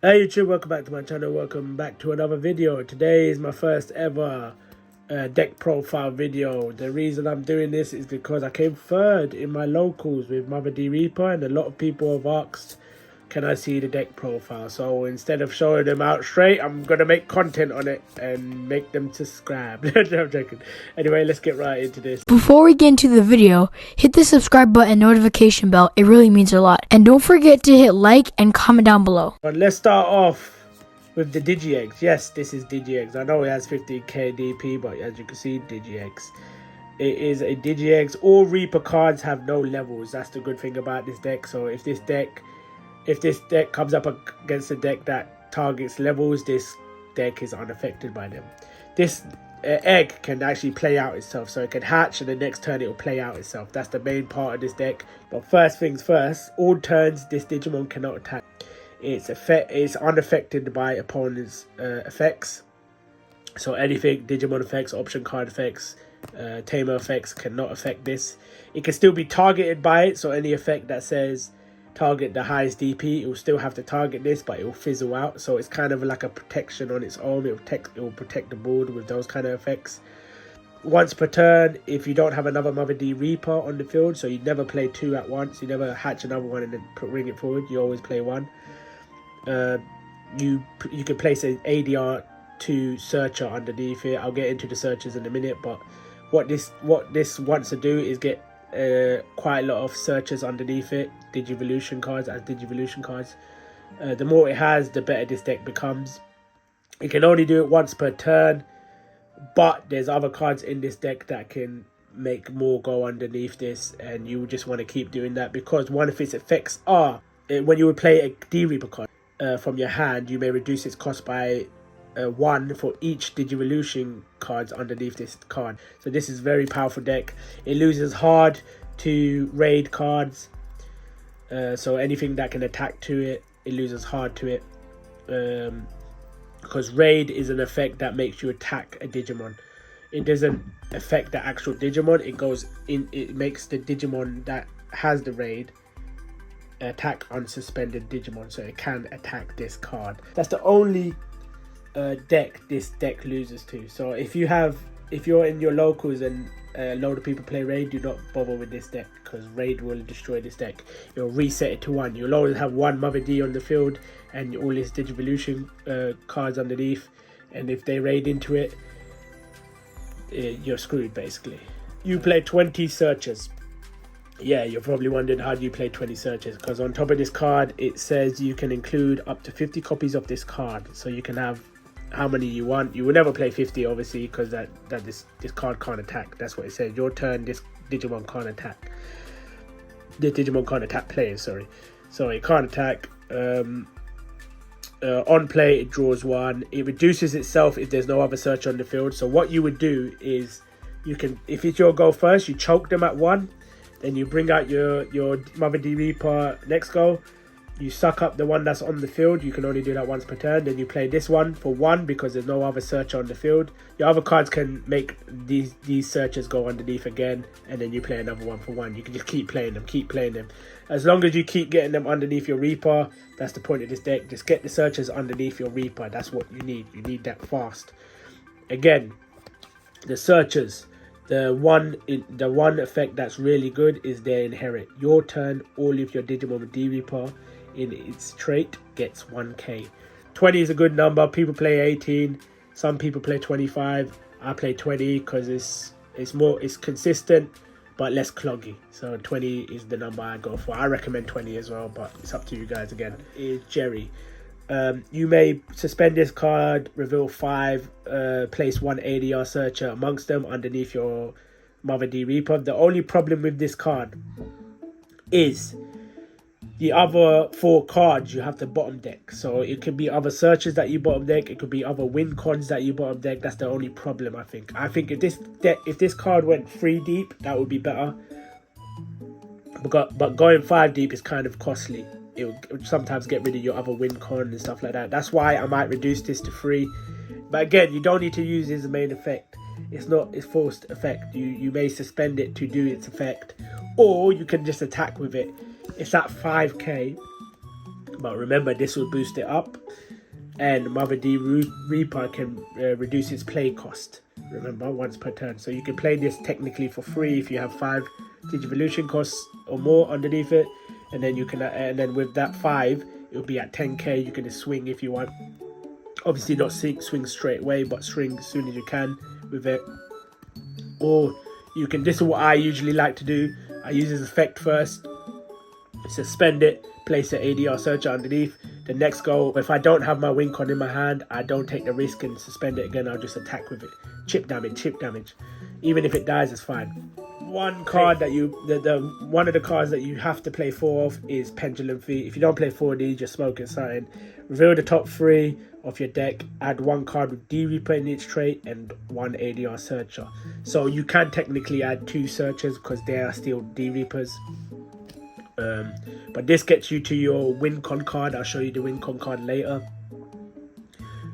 Hey YouTube, welcome back to my channel, welcome back to another video. Today is my first ever deck profile video. The reason I'm doing this is because I came third in my locals with Mother D Reaper, and a lot of people have asked, can I see the deck profile? So instead of showing them out straight, I'm going to make content on it and make them subscribe. No, I'm joking. Anyway, let's get right into this. Before we get into the video, hit the subscribe button and notification bell. It really means a lot. And don't forget to hit like and comment down below. But let's start off with the Digi-Eggs. Yes, this is Digi-Eggs. I know it has 50k DP, but as you can see, Digi-Eggs. It is a Digi-Eggs. All Reaper cards have no levels. That's the good thing about this deck. So if this deck comes up against a deck that targets levels, this deck is unaffected by them. This egg can actually play out itself, so it can hatch and the next turn it will play out itself. That's the main part of this deck. But first things first, all turns this Digimon cannot attack. It's unaffected by opponent's effects. So anything, Digimon effects, option card effects, tamer effects cannot affect this. It can still be targeted by it, so any effect that says target the highest DP, it will still have to target this, but it will fizzle out. So it's kind of like a protection on its own. It will protect the board with those kind of effects. Once per turn, if you don't have another Mother D Reaper on the field, so you never play two at once, you never hatch another one and then bring it forward, you always play one. You can place an ADR 2 searcher underneath it. I'll get into the searchers in a minute, but what this wants to do is get quite a lot of searchers underneath it, Digivolution cards as Digivolution cards. The more it has, the better this deck becomes. You can only do it once per turn, but there's other cards in this deck that can make more go underneath this, and you just want to keep doing that because one of its effects are when you would play a D Reaper card from your hand, you may reduce its cost by 1 for each Digivolution cards underneath this card. So this is a very powerful deck. It loses hard to raid cards, so anything that can attack to it, it loses hard to it, because raid is an effect that makes you attack a Digimon. It doesn't affect the actual Digimon. It makes the Digimon that has the raid attack unsuspended Digimon, so it can attack this card. That's the only deck this deck loses to. So if you're in your locals and a load of people play raid, do not bother with this deck because raid will destroy this deck. You'll reset it to 1. You'll always have 1 Mother D on the field and all his Digivolution cards underneath, and if they raid into it, you're screwed basically. You play 20 searchers. Yeah, you're probably wondering, how do you play 20 searches? Because on top of this card, it says you can include up to 50 copies of this card. So you can have how many you want. You will never play 50, obviously, because this card can't attack. That's what it says. Your turn, this Digimon can't attack. The Digimon can't attack players, sorry. So it can't attack. On play, it draws 1. It reduces itself if there's no other searcher on the field. So what you would do is, you can, if it's your go first, you choke them at 1. Then you bring out your Mother D Reaper next go. You suck up the one that's on the field. You can only do that once per turn. Then you play this one for 1 because there's no other searcher on the field. Your other cards can make these searchers go underneath again, and then you play another one for 1. You can just keep playing them. As long as you keep getting them underneath your Reaper, that's the point of this deck. Just get the searchers underneath your Reaper. That's what you need. You need that fast. Again, the searchers. The one effect that's really good is their inherit. Your turn, all of your Digimon with D Reaper in its trait gets 1k. 20 is a good number. People play 18. Some people play 25. I play 20 because it's consistent but less cloggy. So 20 is the number I go for. I recommend 20 as well, but it's up to you guys. Again, is Jerry. You may suspend this card, reveal 5, place 1 ADR searcher amongst them underneath your Mother D Reaper. The only problem with this card is the other 4 cards you have to bottom deck. So it could be other searchers that you bottom deck. It could be other win cons that you bottom deck. That's the only problem, I think. I think if this card went 3 deep, that would be better. But going 5 deep is kind of costly. It would sometimes get rid of your other win con and stuff like that. That's why I might reduce this to 3. But again, you don't need to use it as a main effect. It's forced effect. You may suspend it to do its effect, or you can just attack with it. It's at 5k. But remember, this will boost it up, and Mother D Reaper can reduce its play cost. Remember, once per turn. So you can play this technically for free if you have 5 Digivolution costs or more underneath it, and then you can, and then with that 5, it'll be at 10k. You can just swing if you want. Obviously, not swing straight away, but swing as soon as you can with it. Or you can. This is what I usually like to do. I use this effect first, suspend it, place an ADR searcher underneath. The next go, if I don't have my Wincon in my hand, I don't take the risk and suspend it again. I'll just attack with it. Chip damage. Even if it dies, it's fine. One card that one of the cards that you have to play 4 of is Pendulum Feet. If you don't play 4 of these, you're smoking something. Reveal the top 3 of your deck. Add 1 card with D Reaper in each trait and 1 ADR searcher. So you can technically add 2 searchers because they are still D Reapers. But this gets you to your Wincon card. I'll show you the Wincon card later.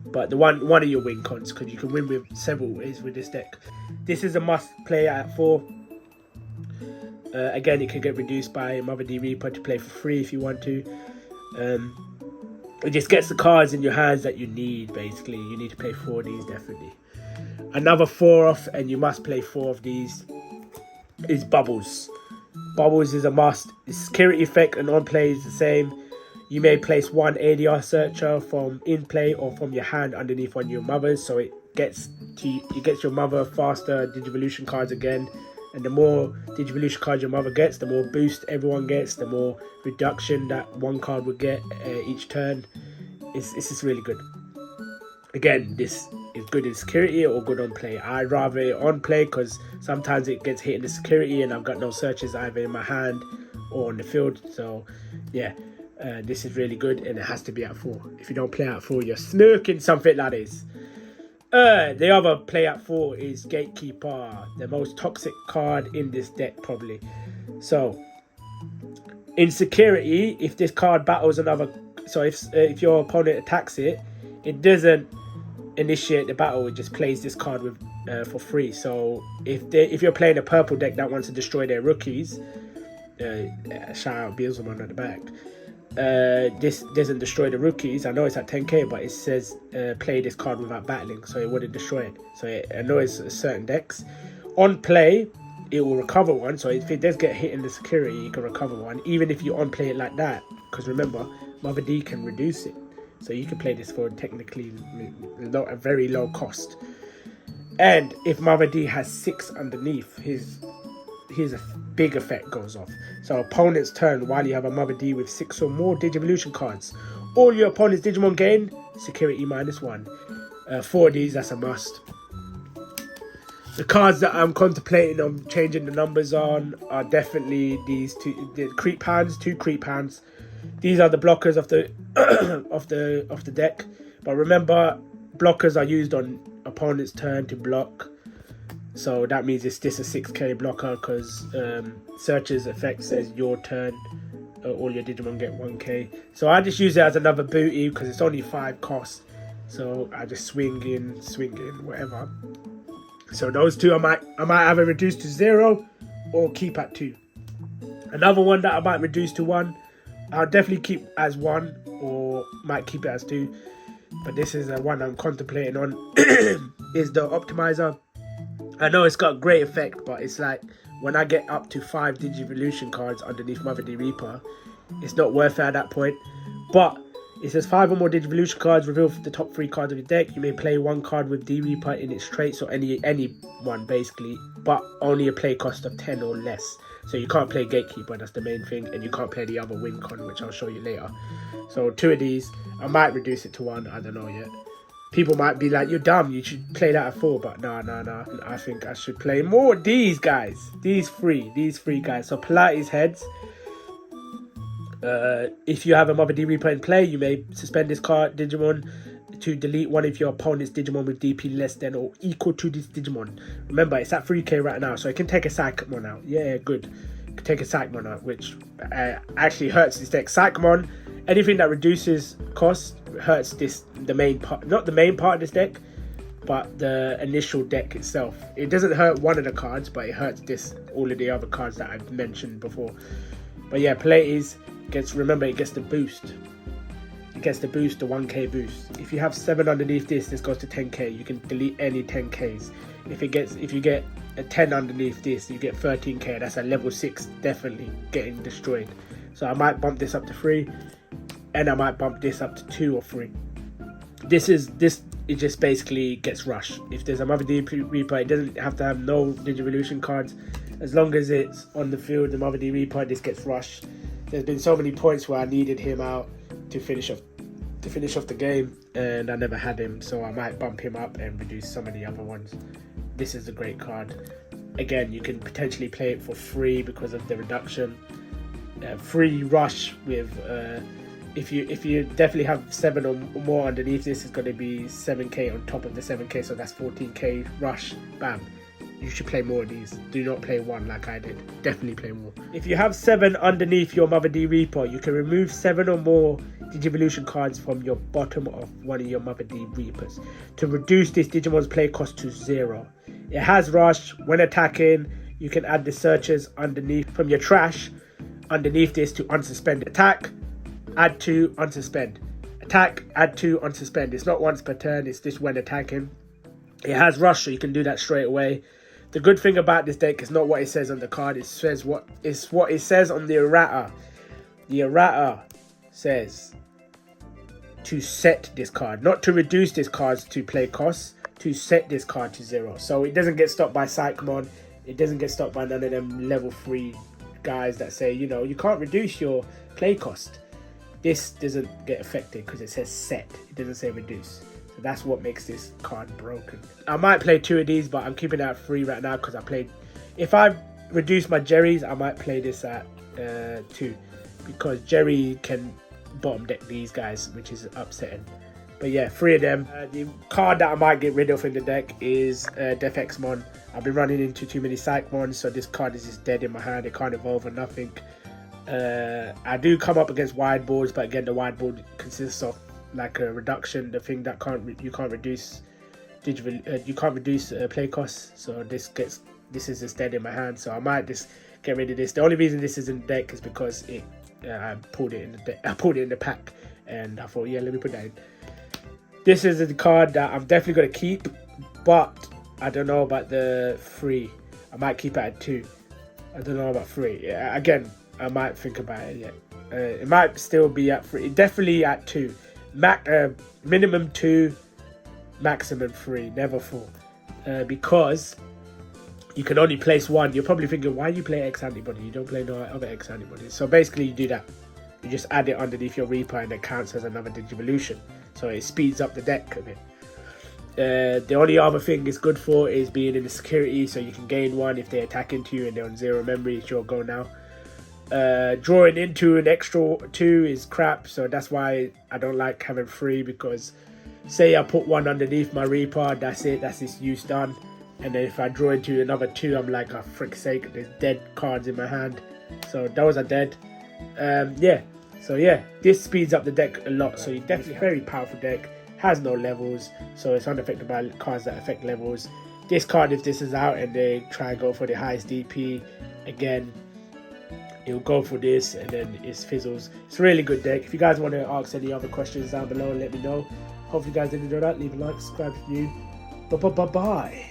But the one of your Wincons, because you can win with several ways with this deck. This is a must play at 4. Again, it can get reduced by Mother D Reaper to play for free if you want to. It just gets the cards in your hands that you need, basically. You need to play 4 of these, definitely. Another 4 off, and you must play 4 of these, is Bubbles. Bubbles is a must. The security effect and on play is the same. You may place 1 ADR searcher from in play or from your hand underneath one of your mothers, so it gets your mother faster Digivolution cards again. And the more Digivolution cards your mother gets, the more boost everyone gets, the more reduction that one card would get each turn. This is really good. Again, this is good in security or good on play. I'd rather it on play because sometimes it gets hit in the security and I've got no searches either in my hand or on the field. So yeah, this is really good, and it has to be at 4. If you don't play at 4, you're snooking something like this. The other play at 4 is Gatekeeper, the most toxic card in this deck probably. So in security, if this card battles another, so if your opponent attacks it, it doesn't initiate the battle. It just plays this card with for free. So if you're playing a purple deck that wants to destroy their rookies, shout out Beelzemon at the back. This doesn't destroy the rookies. I know it's at 10k, but it says play this card without battling, so it wouldn't destroy it. So it annoys certain decks. On play, it will recover 1. So if it does get hit in the security, you can recover 1, even if you on play it like that. Because remember, Mother D can reduce it, so you can play this for technically a very low cost. And if Mother D has 6 underneath, his a big effect goes off. So opponent's turn, while you have a Mother D with 6 or more Digivolution cards, all your opponent's Digimon gain security -1. 4 of these, that's a must. The cards that I'm contemplating on changing the numbers on are definitely these 2, the Creep Hands, 2 Creep Hands. These are the blockers of the of the deck. But remember, blockers are used on opponent's turn to block. So that means it's just a 6k blocker, because Searcher's effect says your turn, all your Digimon get 1k. So I just use it as another booty because it's only 5 cost. So I just swing in, whatever. So those 2 I might either reduce to 0 or keep at 2. Another one that I might reduce to 1, I'll definitely keep as 1 or might keep it as 2. But this is one I'm contemplating on, is the Optimizer. I know it's got great effect, but it's like when I get up to 5 Digivolution cards underneath Mother D Reaper, it's not worth it at that point. But it says 5 or more Digivolution cards, reveal the top 3 cards of your deck. You may play 1 card with D Reaper in its traits, or any one basically, but only a play cost of 10 or less. So you can't play Gatekeeper, that's the main thing, and you can't play the other Wincon, which I'll show you later. So 2 of these, I might reduce it to 1, I don't know yet. People might be like, you're dumb, you should play that at 4, but no. I think I should play more of these guys. These three guys. So Pilates heads. If you have a Mother D Reaper in play, you may suspend this card Digimon to delete one of your opponent's Digimon with DP less than or equal to this Digimon. Remember, it's at 3k right now, so it can take a Psychmon out. Yeah, good. It can take a Psychmon out, which actually hurts this deck. Psychmon, anything that reduces cost hurts the main part, not the main part of this deck, but the initial deck itself. It doesn't hurt one of the cards, but it hurts all of the other cards that I've mentioned before. But yeah, Pilates remember, it gets the boost. gets the boost, the 1k boost. If you have 7 underneath this goes to 10k. You can delete any 10ks. If you get a 10 underneath this, you get 13k. That's a level 6 definitely getting destroyed. So I might bump this up to 3, and I might bump this up to 2 or 3. It just basically gets rushed. If there's a Mother D Reaper, it doesn't have to have no Digivolution cards. As long as it's on the field, the Mother D Reaper, this gets rushed. There's been so many points where I needed him out to finish off the game, and I never had him, so I might bump him up and reduce some of the other ones. This is a great card. Again, you can potentially play it for free because of the reduction. Free rush with if you definitely have 7 or more underneath this, is going to be 7k on top of the 7k, so that's 14k rush. Bam. You should play more of these. Do not play 1 like I did. Definitely play more. If you have 7 underneath your Mother D Reaper, you can remove 7 or more Digivolution cards from your bottom of one of your Mother D Reapers to reduce this Digimon's play cost to 0. It has rush. When attacking, you can add the searchers underneath from your trash underneath this to unsuspend. Attack, add 2, unsuspend. Attack, add 2, unsuspend. It's not once per turn, it's just when attacking. It has rush, so you can do that straight away. The good thing about this deck is not what it says on the card, it says what it says on the errata. The errata says to set this card, not to reduce this card to play costs, to set this card to 0. So it doesn't get stopped by Psychmon, it doesn't get stopped by none of them level 3 guys that say, you know, you can't reduce your play cost. This doesn't get affected because it says set, it doesn't say reduce. So that's what makes this card broken. I might play 2 of these, but I'm keeping it at 3 right now because if I reduce my Jerrys, I might play this at 2 because Jerry can bottom deck these guys, which is upsetting. But yeah, 3 of them. The card that I might get rid of in the deck is Defexmon. I've been running into too many Psychmons, so this card is just dead in my hand. It can't evolve or nothing. I do come up against wide boards, but again, the wide board consists of like a reduction, the thing that you can't reduce play costs. So this is just dead in my hand. So I might just get rid of this. The only reason this is in the deck is because I pulled it in the deck. I pulled it in the pack, and I thought, yeah, let me put that in. This is the card that I'm definitely going to keep, but I don't know about the 3. I might keep it at 2. I don't know about 3. Yeah, again, I might think about it yet. It might still be at 3. Definitely at 2. Minimum 2, maximum 3, never 4. Because you can only place 1. You're probably thinking, why you play X antibody? You don't play no other X antibodies. So basically, you do that. You just add it underneath your Reaper, and it counts as another Digivolution. So it speeds up the deck a bit. The only other thing it's good for is being in the security, so you can gain 1 if they attack into you and they're on 0 memory. It's your go now. Drawing into an extra 2 is crap, so that's why I don't like having 3, because say I put 1 underneath my Reaper, that's it, that's its use done. And then if I draw into another 2, I'm like, oh, frick's sake, there's dead cards in my hand. So those are dead. So this speeds up the deck a lot. So you definitely very powerful deck, has no levels, so it's unaffected by cards that affect levels. This card, if this is out and they try and go for the highest DP, again, it'll go for this and then it fizzles. It's a really good deck. If you guys want to ask any other questions down below, let me know. Hope you guys did enjoy that. Leave a like, subscribe if you're new. Bye.